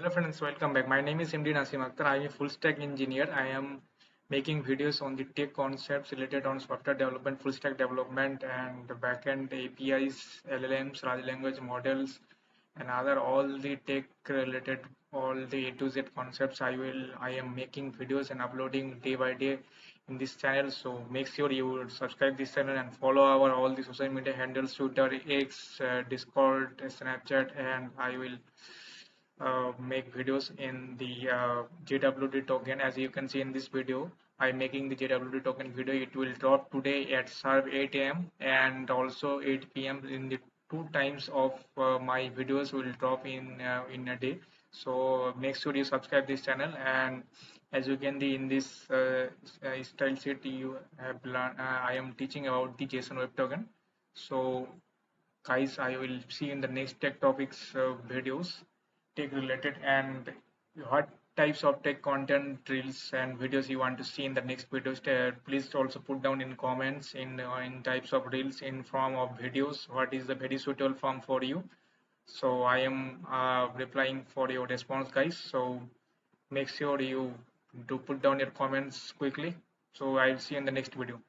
Hello friends, welcome back. My name is MD Nasim Akhtar. I am a full stack engineer. I am making videos on the tech concepts related on software development, full stack development, and backend APIs, LLMs, large language models, and other all the tech related, all the A to Z concepts. I am making videos and uploading day by day in this channel. So make sure you subscribe this channel and follow our all the social media handles: Twitter, X, Discord, Snapchat, and I will make videos in the JWT token. As you can see in this video, I'm making the JWT token video. It will drop today at sharp 8 a.m. and also 8 p.m. in the two times of my videos will drop in a day. So make sure you subscribe this channel. And as you can see in this style sheet, you have learned, I am teaching about the JSON web token. So guys, I will see in the next tech topics videos, tech related, and what types of tech content reels and videos you want to see in the next videos. Please also put down in comments in types of reels in form of videos, what is the very suitable form for you. So I am replying for your response, guys. So make sure you do put down your comments quickly. So I'll see you in the next video.